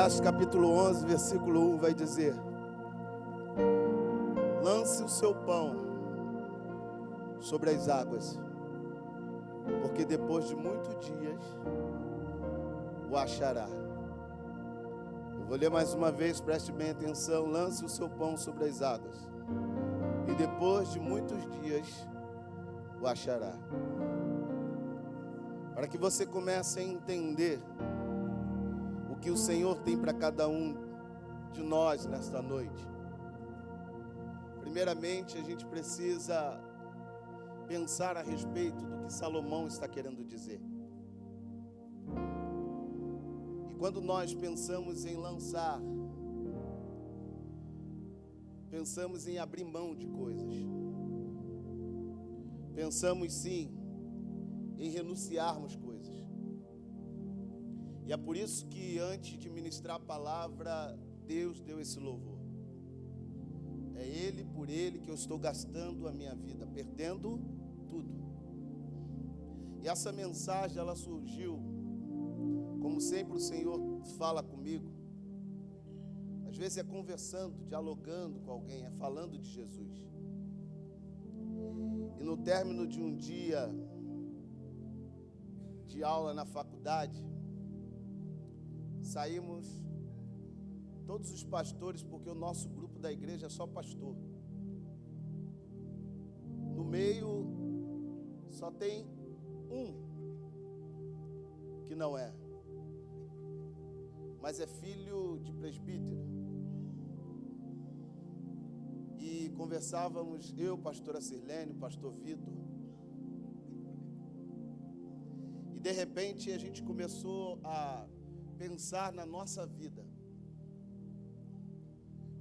Eclesiastes capítulo 11, versículo 1 vai dizer: lance o seu pão sobre as águas, porque depois de muitos dias o achará. Eu vou ler mais uma vez, preste bem atenção. Lance o seu pão sobre as águas, e depois de muitos dias o achará. Para que você comece a entender o que o Senhor tem para cada um de nós nesta noite. Primeiramente, a gente precisa pensar a respeito do que Salomão está querendo dizer. E quando nós pensamos em lançar, pensamos em abrir mão de coisas. Pensamos sim em renunciarmos coisas. E é por isso que antes de ministrar a palavra, Deus deu esse louvor. É Ele, por Ele, que eu estou gastando a minha vida, perdendo tudo. E essa mensagem, ela surgiu, como sempre o Senhor fala comigo. Às vezes é conversando, dialogando com alguém, é falando de Jesus. E no término de um dia de aula na faculdade, saímos todos os pastores, porque o nosso grupo da igreja é só pastor. No meio só tem um que não é, mas é filho de presbítero. E conversávamos, eu, pastora Sirlene, o pastor Vitor. E de repente a gente começou a pensar na nossa vida.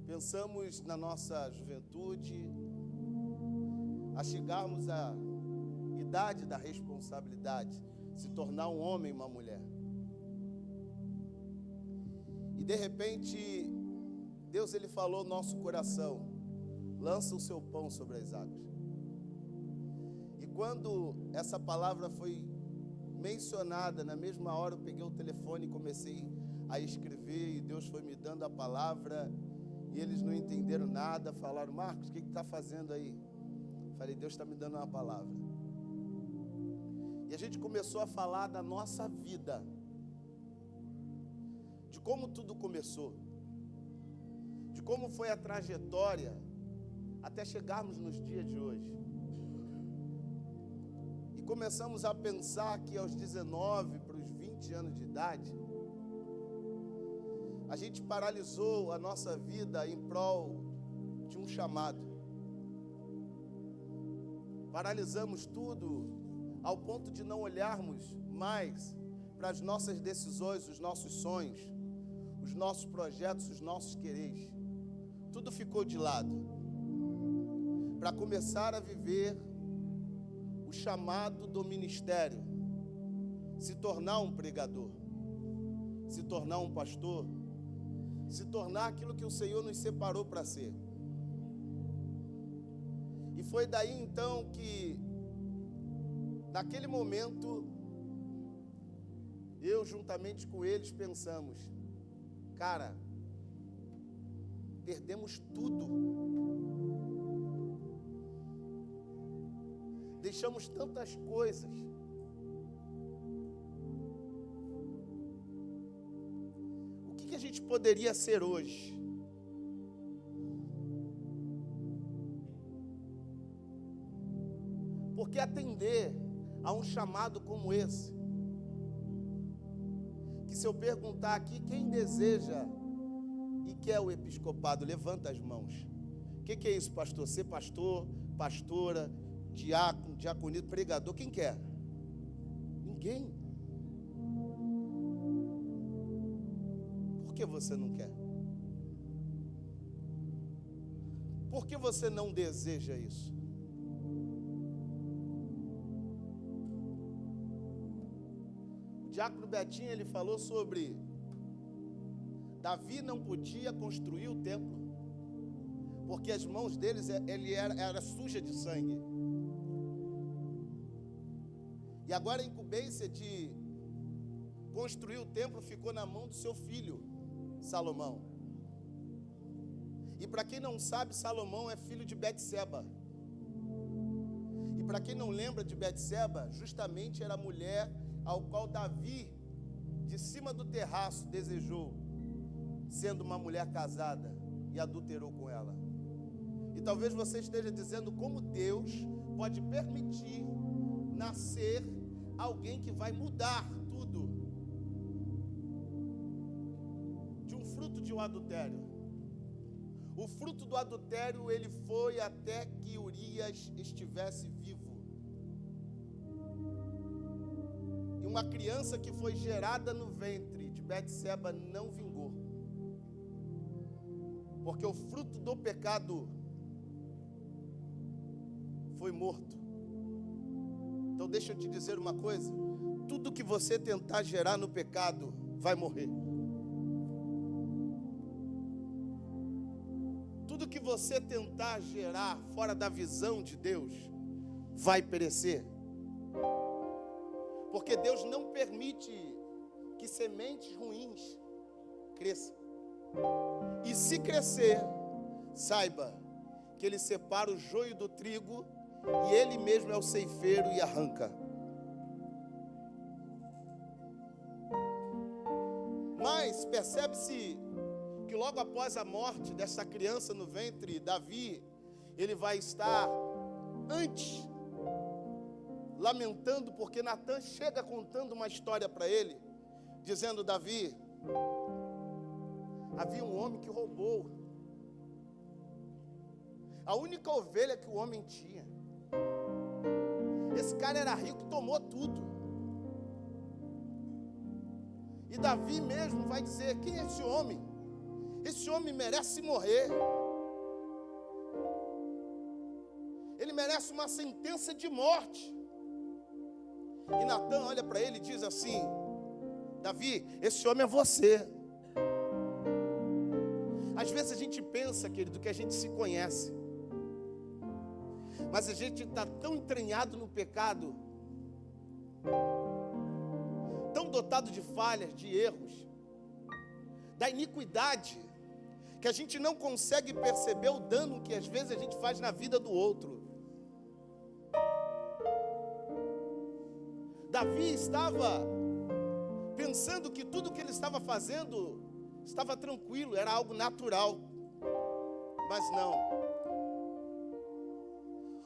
Pensamos na nossa juventude, a chegarmos à idade da responsabilidade, se tornar um homem e uma mulher. E de repente, Deus ele falou no nosso coração: lança o seu pão sobre as águas. E quando essa palavra foi mencionada, na mesma hora eu peguei o telefone e comecei a escrever, e Deus foi me dando a palavra, e eles não entenderam nada, falaram: Marcos, o que está fazendo aí? Falei: Deus está me dando uma palavra. E a gente começou a falar da nossa vida, de como tudo começou, de como foi a trajetória até chegarmos nos dias de hoje. E começamos a pensar que aos 19 para os 20 anos de idade, a gente paralisou a nossa vida em prol de um chamado. Paralisamos tudo ao ponto de não olharmos mais para as nossas decisões, os nossos sonhos, os nossos projetos, os nossos quereres. Tudo ficou de lado, para começar a viver o chamado do ministério, se tornar um pregador, se tornar um pastor, se tornar aquilo que o Senhor nos separou para ser. E foi daí então que, naquele momento, eu juntamente com eles pensamos: cara, perdemos tudo. Deixamos tantas coisas. O que a gente poderia ser hoje? Porque atender a um chamado como esse, que se eu perguntar aqui, quem deseja e quer o episcopado, levanta as mãos. O que é isso, pastor? Ser pastor, pastora, diácono, diaconito, pregador, quem quer? Ninguém. Por que você não quer? Por que você não deseja isso? O diácono Betinho, ele falou sobre Davi não podia construir o templo, porque as mãos deles era suja de sangue. E agora a incumbência de construir o templo ficou na mão do seu filho. Salomão. E para quem não sabe, Salomão é filho de Betseba. E para quem não lembra de Betseba, justamente era a mulher ao qual Davi, de cima do terraço, desejou, sendo uma mulher casada, e adulterou com ela. E talvez você esteja dizendo como Deus pode permitir nascer alguém que vai mudar tudo de um fruto de um adultério. O fruto do adultério, ele foi até que Urias estivesse vivo. E uma criança que foi gerada no ventre de Betseba não vingou. Porque o fruto do pecado foi morto. Então deixa eu te dizer uma coisa: tudo que você tentar gerar no pecado vai morrer. Tudo que você tentar gerar fora da visão de Deus vai perecer. Porque Deus não permite que sementes ruins cresçam. E se crescer, saiba que Ele separa o joio do trigo e Ele mesmo é o ceifeiro e arranca. Mas percebe-se que logo após a morte dessa criança no ventre, Davi, ele vai estar antes lamentando, porque Natã chega contando uma história para ele, dizendo: Davi, havia um homem que roubou a única ovelha que o homem tinha. Esse cara era rico e tomou tudo. E Davi mesmo vai dizer: quem é esse homem? Esse homem merece morrer. Ele merece uma sentença de morte. E Natã olha para ele e diz assim: Davi, esse homem é você. Às vezes a gente pensa, querido, que a gente se conhece, mas a gente está tão entranhado no pecado, tão dotado de falhas, de erros, da iniquidade, que a gente não consegue perceber o dano que às vezes a gente faz na vida do outro. Davi estava pensando que tudo que ele estava fazendo estava tranquilo, era algo natural. Mas não.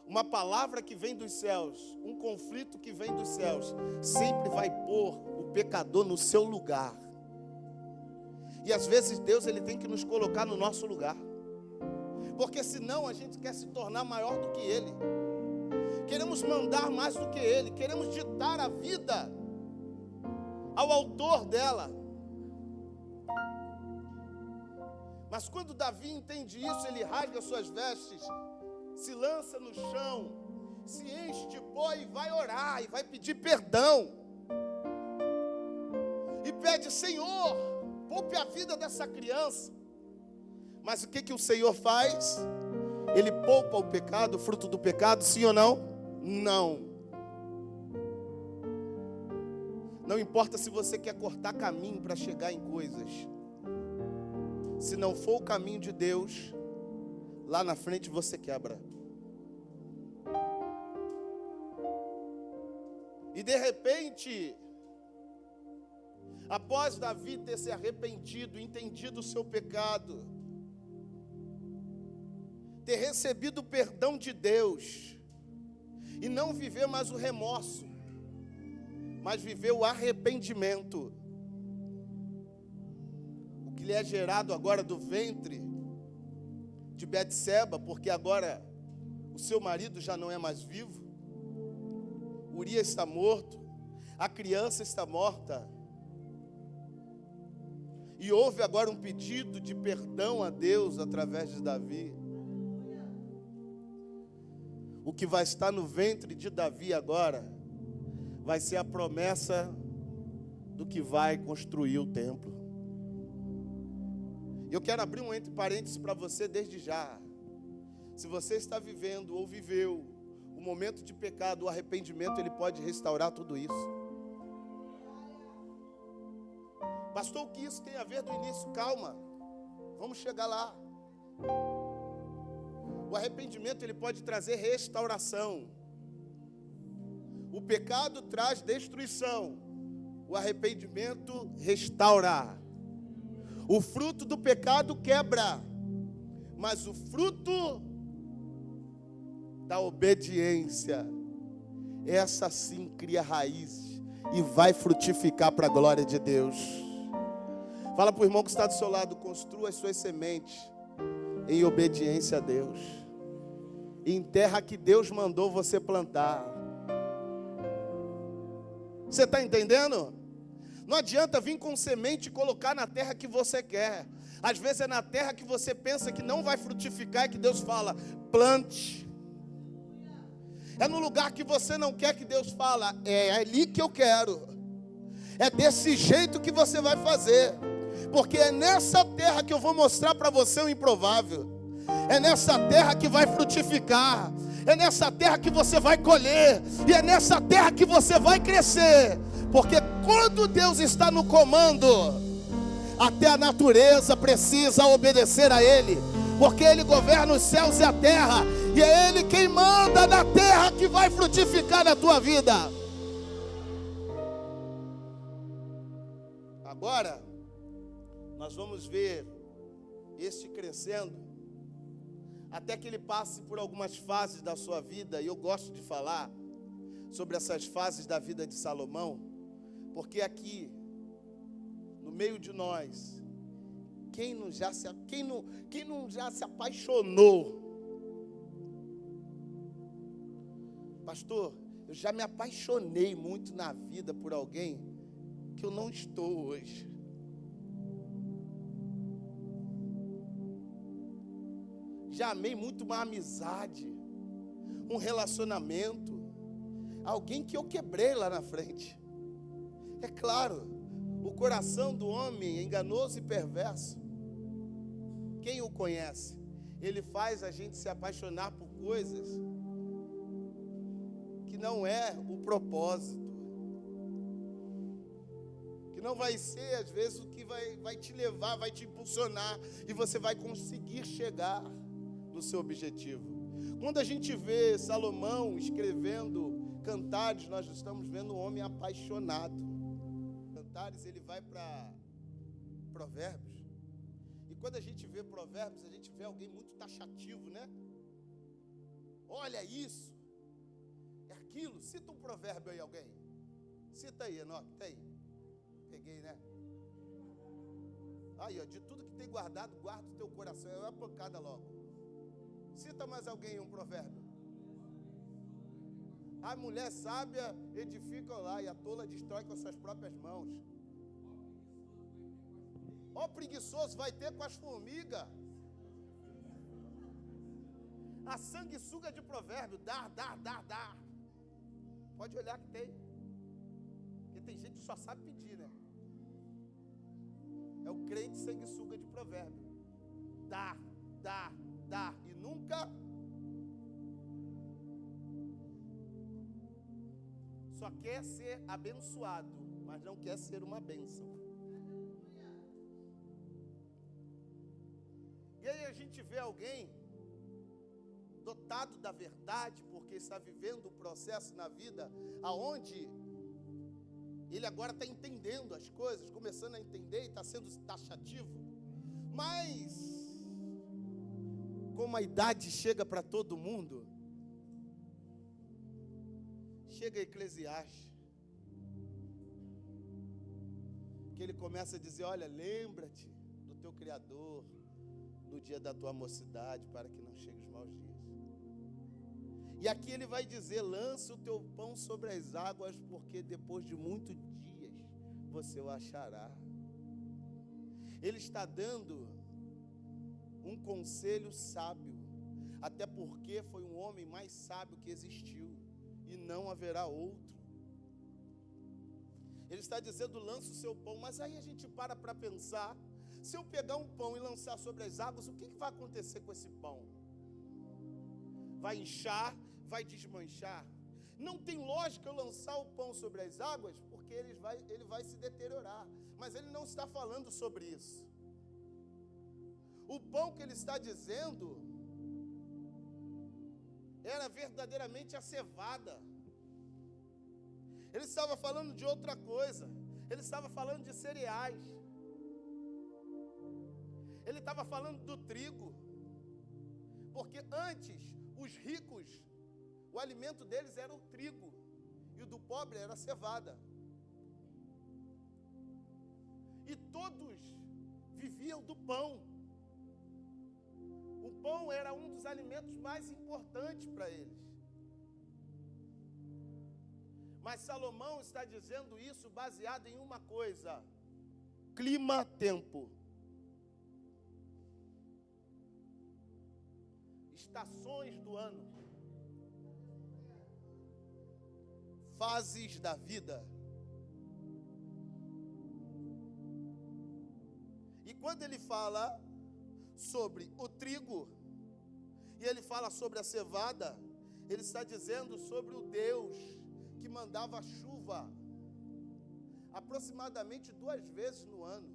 Uma palavra que vem dos céus, um conflito que vem dos céus, sempre vai pôr o pecador no seu lugar. E às vezes Deus, ele tem que nos colocar no nosso lugar, porque senão a gente quer se tornar maior do que Ele. Queremos mandar mais do que Ele, queremos ditar a vida ao autor dela. Mas quando Davi entende isso, ele rasga suas vestes, se lança no chão, se enche de pó e vai orar, e vai pedir perdão. E pede: Senhor, poupe a vida dessa criança. Mas o que o Senhor faz? Ele poupa o pecado, o fruto do pecado, sim ou não? Não. Não importa se você quer cortar caminho para chegar em coisas. Se não for o caminho de Deus, lá na frente você quebra. E de repente, após Davi ter se arrependido, entendido o seu pecado, ter recebido o perdão de Deus, e não viver mais o remorso, mas viver o arrependimento, o que lhe é gerado agora do ventre de Betseba, porque agora o seu marido já não é mais vivo, Urias está morto, a criança está morta, e houve agora um pedido de perdão a Deus através de Davi. O que vai estar no ventre de Davi agora vai ser a promessa do que vai construir o templo. Eu quero abrir um entre parênteses para você desde já. Se você está vivendo ou viveu um momento de pecado, o arrependimento, ele pode restaurar tudo isso. Pastor, o que isso tem a ver do início? Calma, vamos chegar lá. O arrependimento, ele pode trazer restauração. O pecado traz destruição. O arrependimento restaura. O fruto do pecado quebra, mas o fruto da obediência, essa sim cria raízes e vai frutificar para a glória de Deus. Fala para o irmão que está do seu lado: construa as suas sementes em obediência a Deus, em terra que Deus mandou você plantar. Você está entendendo? Não adianta vir com semente e colocar na terra que você quer. Às vezes é na terra que você pensa que não vai frutificar, que Deus fala: plante. É no lugar que você não quer que Deus fala: é ali que eu quero. É desse jeito que você vai fazer. Porque é nessa terra que eu vou mostrar para você o improvável. É nessa terra que vai frutificar. É nessa terra que você vai colher. E é nessa terra que você vai crescer. Porque quando Deus está no comando, até a natureza precisa obedecer a Ele. Porque Ele governa os céus e a terra. E é Ele quem manda na terra que vai frutificar na tua vida. Agora, nós vamos ver este crescendo, até que ele passe por algumas fases da sua vida. E eu gosto de falar sobre essas fases da vida de Salomão, porque aqui, no meio de nós, quem não já se apaixonou? Pastor, eu já me apaixonei muito na vida por alguém que eu não estou hoje. Já amei muito uma amizade, um relacionamento, alguém que eu quebrei lá na frente. É claro, o coração do homem é enganoso e perverso. Quem o conhece? Ele faz a gente se apaixonar por coisas que não é o propósito. Que não vai ser, às vezes, o que vai te levar, vai te impulsionar. E você vai conseguir chegar no seu objetivo. Quando a gente vê Salomão escrevendo Cantares, nós estamos vendo um homem apaixonado. Cantares, ele vai para Provérbios. E quando a gente vê Provérbios, a gente vê alguém muito taxativo, né? Olha isso, é aquilo. Cita um provérbio aí, alguém. Cita aí, Enoque, tem? Peguei, né? Aí, ó, de tudo que tem guardado, guarda o teu coração. É uma pancada logo. Cita mais alguém um provérbio. A mulher sábia edifica lá e a tola destrói com as suas próprias mãos. Ó, preguiçoso vai ter com as formigas. A sanguessuga de provérbio, dá. Pode olhar que tem. Porque tem gente que só sabe pedir, né? É o crente sanguessuga de provérbio. Dá. E nunca. Só quer ser abençoado, mas não quer ser uma bênção. E aí a gente vê alguém dotado da verdade, porque está vivendo um processo na vida aonde ele agora está entendendo as coisas, começando a entender e está sendo taxativo. Mas como a idade chega para todo mundo, chega Eclesiastes, que ele começa a dizer: olha, lembra-te do teu Criador no dia da tua mocidade, para que não chegue os maus dias. E aqui ele vai dizer: lança o teu pão sobre as águas, porque depois de muitos dias você o achará. Ele está dando um conselho sábio, até porque foi um homem mais sábio que existiu, e não haverá outro. Ele está dizendo: lança o seu pão. Mas aí a gente para pensar: se eu pegar um pão e lançar sobre as águas, o que vai acontecer com esse pão? Vai inchar? Vai desmanchar? Não tem lógica eu lançar o pão sobre as águas, porque ele vai se deteriorar. Mas ele não está falando sobre isso. O pão que ele está dizendo era verdadeiramente a cevada. Ele estava falando de outra coisa. Ele estava falando de cereais. Ele estava falando do trigo. Porque antes, os ricos, o alimento deles era o trigo. E o do pobre era a cevada. E todos viviam do pão. O pão era um dos alimentos mais importantes para eles. Mas Salomão está dizendo isso baseado em uma coisa: clima-tempo. Estações do ano. Fases da vida. E quando ele fala sobre o trigo, e ele fala sobre a cevada, ele está dizendo sobre o Deus que mandava chuva aproximadamente 2 vezes no ano.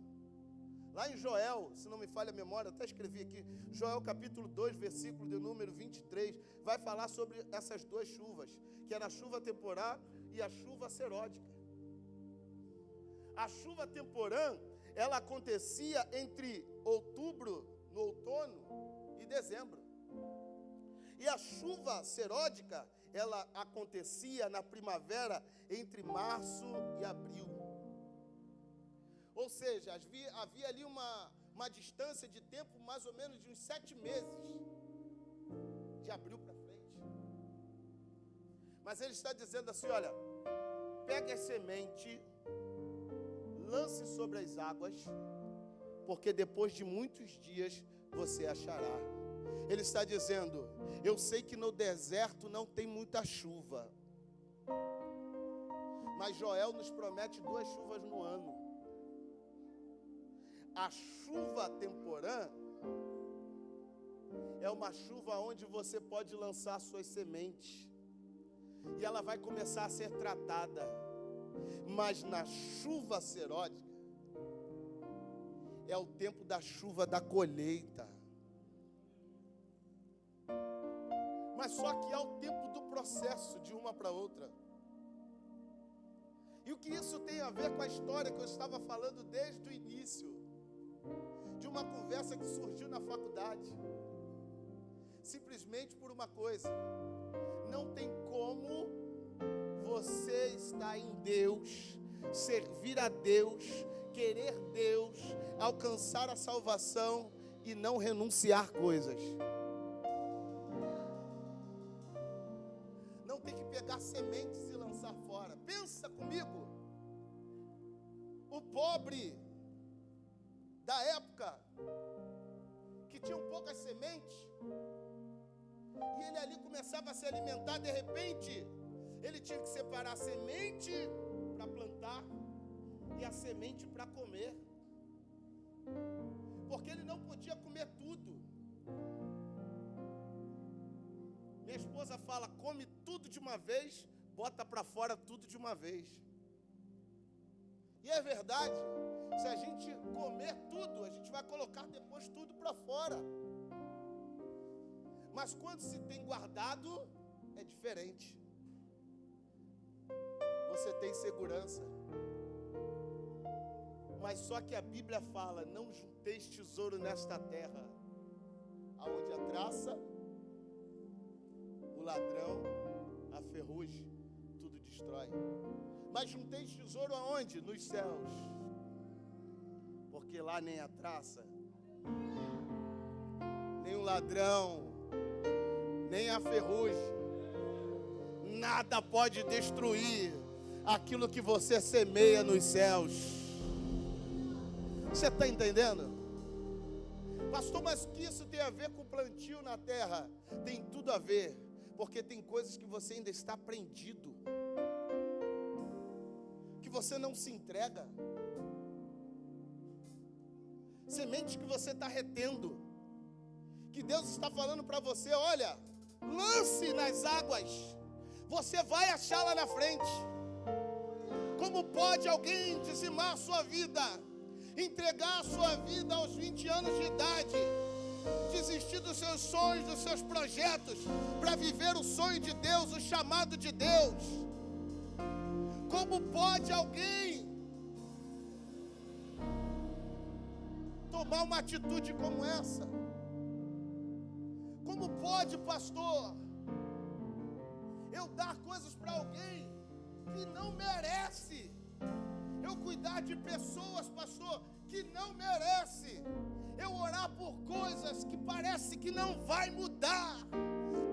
Lá em Joel, se não me falha a memória, até escrevi aqui, Joel capítulo 2, versículo de número 23, vai falar sobre essas 2 chuvas, que era a chuva temporã e a chuva seródica. A chuva temporã, ela acontecia entre outubro, no outono, e dezembro. E a chuva seródica, ela acontecia na primavera, entre março e abril. Ou seja, havia ali uma distância de tempo mais ou menos de uns 7 meses, de abril para frente. Mas ele está dizendo assim, olha, pegue a semente, lance sobre as águas, porque depois de muitos dias você achará. Ele está dizendo, eu sei que no deserto não tem muita chuva, mas Joel nos promete 2 chuvas no ano. A chuva temporã é uma chuva onde você pode lançar suas sementes, e ela vai começar a ser tratada. Mas na chuva seródica é o tempo da chuva da colheita. Mas só que há o tempo do processo de uma para outra. E o que isso tem a ver com a história que eu estava falando desde o início, de uma conversa que surgiu na faculdade? Simplesmente por uma coisa: não tem como você estar em Deus, servir a Deus, querer Deus, alcançar a salvação e não renunciar coisas. Não tem que pegar sementes e lançar fora. Pensa comigo. O pobre da época, que tinha poucas sementes, e ele ali começava a se alimentar, de repente, ele tinha que separar a semente para plantar e a semente para comer, porque ele não podia comer tudo. Minha esposa fala, come tudo de uma vez, bota para fora tudo de uma vez. E é verdade, se a gente comer tudo, a gente vai colocar depois tudo para fora. Mas quando se tem guardado, é diferente. Você tem segurança. Mas só que a Bíblia fala, não junteis tesouro nesta terra, aonde a traça, o ladrão, a ferrugem, tudo destrói. Mas junteis tesouro aonde? Nos céus. Porque lá nem a traça, nem o ladrão, nem a ferrugem, nada pode destruir aquilo que você semeia nos céus. Você está entendendo? Pastor, mas o que isso tem a ver com o plantio na terra? Tem tudo a ver, porque tem coisas que você ainda está prendido, que você não se entrega, sementes que você está retendo, que Deus está falando para você, olha, lance nas águas, você vai achar lá na frente. Como pode alguém dizimar a sua vida, entregar a sua vida aos 20 anos de idade, desistir dos seus sonhos, dos seus projetos, para viver o sonho de Deus, o chamado de Deus? Como pode alguém tomar uma atitude como essa? Como pode, pastor, eu dar coisas para alguém que não merece? Eu cuidar de pessoas, pastor, que não merece? Eu orar por coisas que parece que não vai mudar?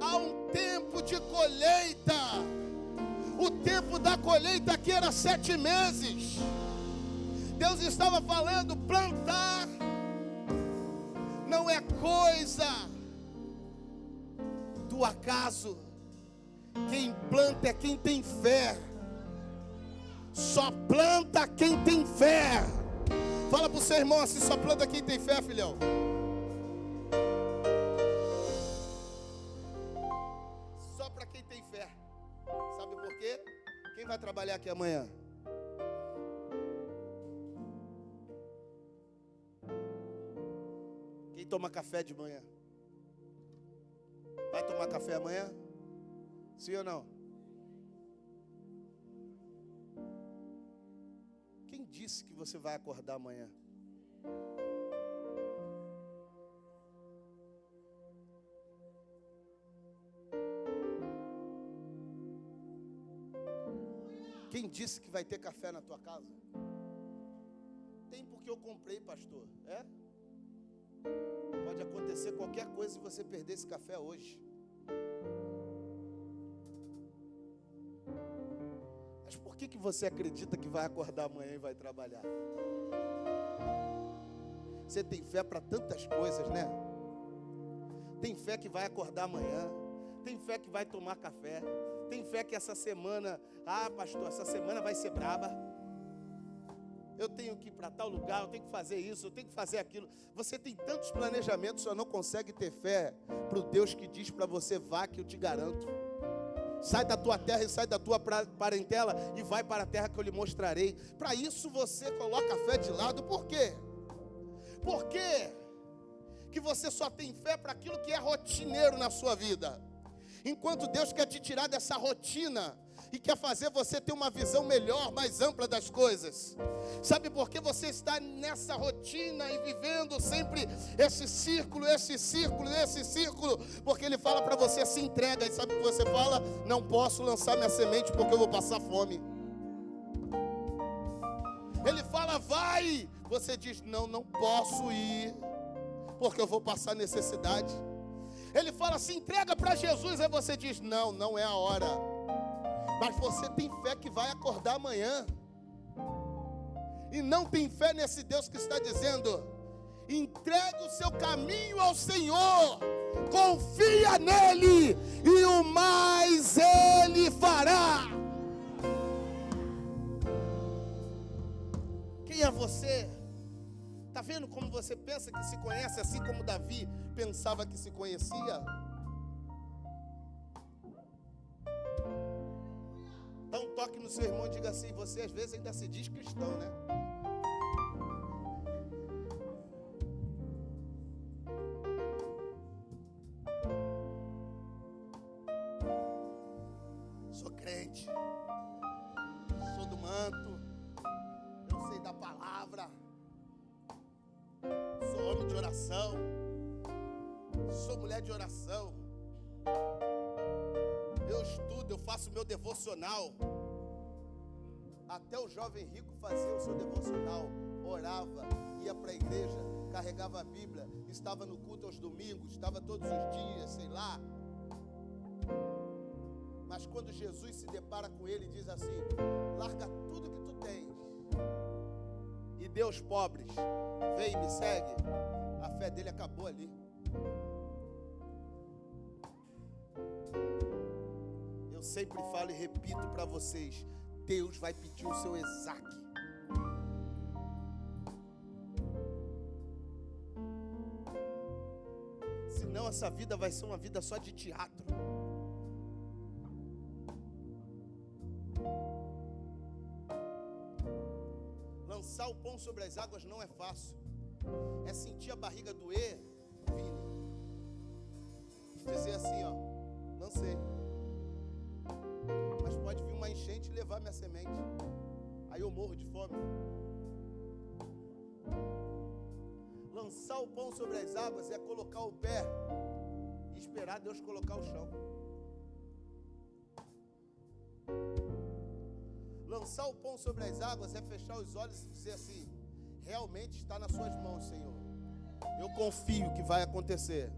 Há um tempo de colheita. O tempo da colheita aqui era 7 meses. Deus estava falando, plantar não é coisa do acaso. Quem planta é quem tem fé. Só planta quem tem fé. Fala para o seu irmão assim, só planta quem tem fé, filhão. Só para quem tem fé. Sabe por quê? Quem vai trabalhar aqui amanhã? Quem toma café de manhã? Vai tomar café amanhã? Sim ou não? Quem disse que você vai acordar amanhã? Quem disse que vai ter café na tua casa? Tem porque eu comprei, pastor. É? Pode acontecer qualquer coisa e você perder esse café hoje. Mas por que você acredita que vai acordar amanhã e vai trabalhar? Você tem fé para tantas coisas, né? Tem fé que vai acordar amanhã. Tem fé que vai tomar café. Tem fé que essa semana, pastor, essa semana vai ser braba. Eu tenho que ir para tal lugar, eu tenho que fazer isso, eu tenho que fazer aquilo. Você tem tantos planejamentos, só não consegue ter fé para o Deus que diz para você, vá que eu te garanto. Sai da tua terra e sai da tua parentela e vai para a terra que eu lhe mostrarei. Para isso você coloca a fé de lado. Por quê? Por quê que você só tem fé para aquilo que é rotineiro na sua vida? Enquanto Deus quer te tirar dessa rotina e quer fazer você ter uma visão melhor, mais ampla das coisas. Sabe por que você está nessa rotina e vivendo sempre esse círculo? Porque Ele fala para você, se entrega. E sabe o que você fala? Não posso lançar minha semente porque eu vou passar fome. Ele fala, vai. Você diz, não posso ir porque eu vou passar necessidade. Ele fala, se entrega para Jesus. Aí você diz, não é a hora. Mas você tem fé que vai acordar amanhã. E não tem fé nesse Deus que está dizendo, entregue o seu caminho ao Senhor, confia nele e o mais Ele fará. Quem é você? Está vendo como você pensa que se conhece, assim como Davi pensava que se conhecia? Dá um toque no seu irmão e diga assim, você às vezes ainda se diz cristão, né? Sou crente, sou do manto, eu sei da palavra, sou homem de oração, sou mulher de oração. Eu estudo, eu faço meu devocional. Até o jovem rico fazia o seu devocional. Orava, ia para a igreja, carregava a Bíblia, estava no culto aos domingos, estava todos os dias, sei lá. Mas quando Jesus se depara com ele e diz assim, larga tudo que tu tens e dê aos pobres, vem e me segue, a fé dele acabou ali. Eu sempre falo e repito para vocês, Deus vai pedir o seu Isaac. Senão essa vida vai ser uma vida só de teatro. pão sobre as águas não é fácil. É sentir a barriga doer, Vini, e dizer assim, ó, lancei. Mas pode vir uma enchente e levar minha semente. Aí eu morro de fome. Lançar o pão sobre as águas é colocar o pé e esperar Deus colocar o chão. Lançar o pão sobre as águas é fechar os olhos e dizer assim: realmente está nas suas mãos, Senhor. Eu confio que vai acontecer.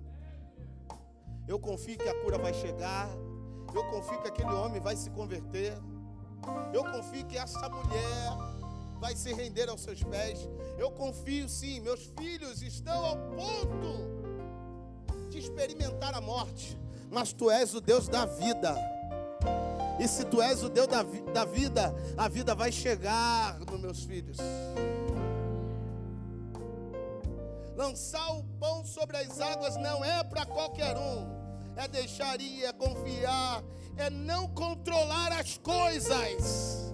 Eu confio que a cura vai chegar. Eu confio que aquele homem vai se converter. Eu confio que essa mulher vai se render aos seus pés. Eu confio sim, meus filhos estão ao ponto de experimentar a morte. Mas tu és o Deus da vida. E se tu és o Deus da vida, a vida vai chegar nos meus filhos. Lançar o pão sobre as águas não é para qualquer um. É deixar ir, é confiar, é não controlar as coisas.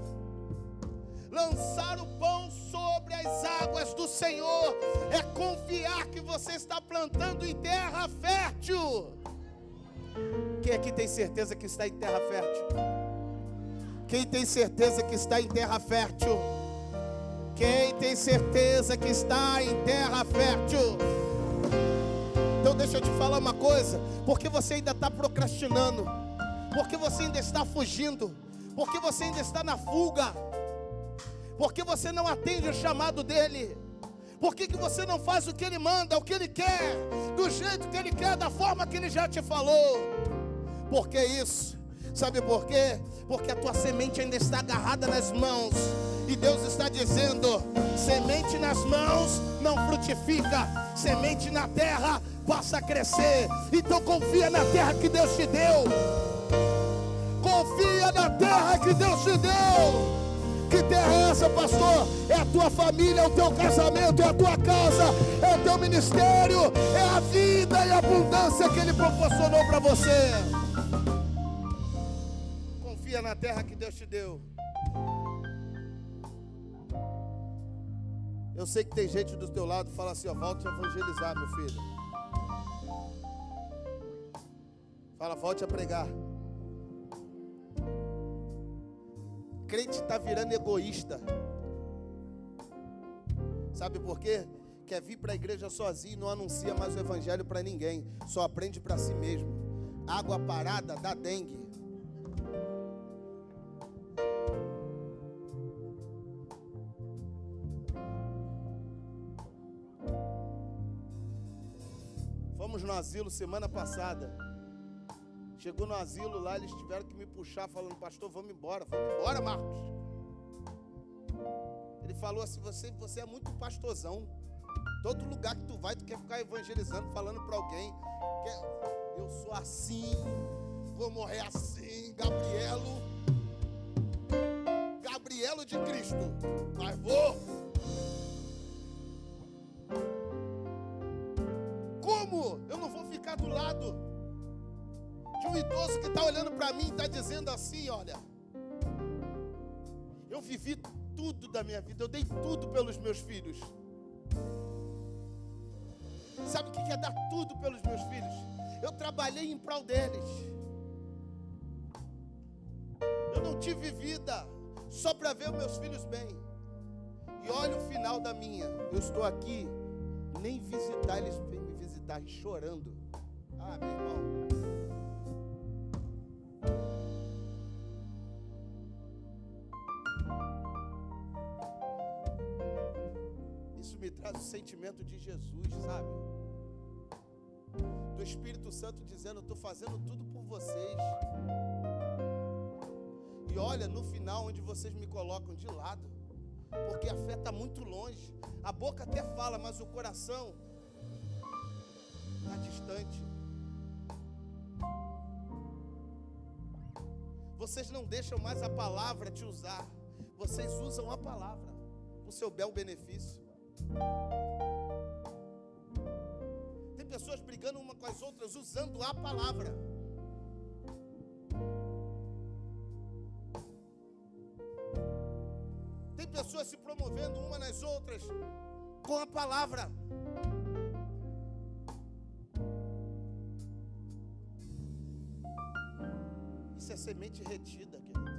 Lançar o pão sobre as águas do Senhor é confiar que você está plantando em terra fértil. Quem aqui tem certeza que está em terra fértil? Quem tem certeza que está em terra fértil? Quem tem certeza que está em terra fértil? Então deixa eu te falar uma coisa. Porque você ainda está procrastinando? Porque você ainda está fugindo? Porque você ainda está na fuga? Porque você não atende o chamado dele? Por que você não faz o que ele manda, o que ele quer, do jeito que ele quer, da forma que ele já te falou? Por que isso? Sabe por quê? Porque a tua semente ainda está agarrada nas mãos. E Deus está dizendo: semente nas mãos não frutifica, semente na terra passa a crescer. Então confia na terra que Deus te deu. Confia na terra que Deus te deu. Que terra é essa, pastor? É a tua família, é o teu casamento, é a tua casa, é o teu ministério, é a vida e a abundância que ele proporcionou para você. Confia na terra que Deus te deu. Eu sei que tem gente do teu lado que fala assim, ó, volte a evangelizar, meu filho. Fala, volte a pregar. Crente está virando egoísta. Sabe por quê? Quer vir para a igreja sozinho e não anuncia mais o evangelho para ninguém. Só aprende para si mesmo. Água parada dá dengue. Fomos no asilo semana passada. Chegou no asilo lá, eles tiveram que me puxar, falando, pastor, vamos embora, Marcos. Ele falou assim, você é muito pastorzão. Todo lugar que tu vai, tu quer ficar evangelizando, falando para alguém. Eu sou assim, vou morrer assim, Gabrielo de Cristo, mas vou. Como? Eu não vou ficar do lado de um idoso que está olhando para mim e está dizendo assim, olha, eu vivi tudo da minha vida, eu dei tudo pelos meus filhos. Sabe o que é dar tudo pelos meus filhos? Eu trabalhei em prol deles. Eu não tive vida só para ver os meus filhos bem. E olha o final da minha. Eu estou aqui, nem visitar, eles vêm me visitar chorando. Ah, meu irmão. Isso me traz o sentimento de Jesus, sabe? Do Espírito Santo dizendo, eu estou fazendo tudo por vocês. E olha, no final, onde vocês me colocam de lado, porque a fé está muito longe. A boca até fala, mas o coração está distante. Vocês não deixam mais a palavra te usar. Vocês usam a palavra para o seu bel benefício. Tem pessoas brigando uma com as outras usando a palavra. Tem pessoas pessoas se promovendo uma nas outras com a palavra. Isso é semente retida, querido.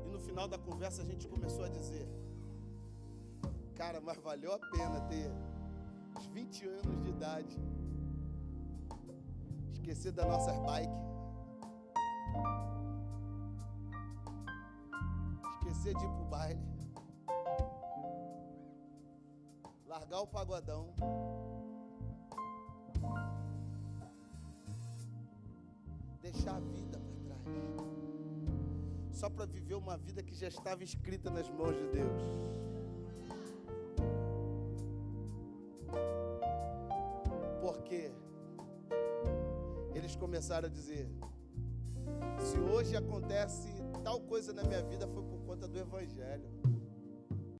E no final da conversa a gente começou a dizer: cara, mas valeu a pena ter uns 20 anos de idade, esquecer das nossas bikes, esquecer de ir pro baile, largar o pagodão, deixar a vida para trás, só para viver uma vida que já estava escrita nas mãos de Deus. Porque eles começaram a dizer: se hoje acontece tal coisa na minha vida, foi por conta do Evangelho.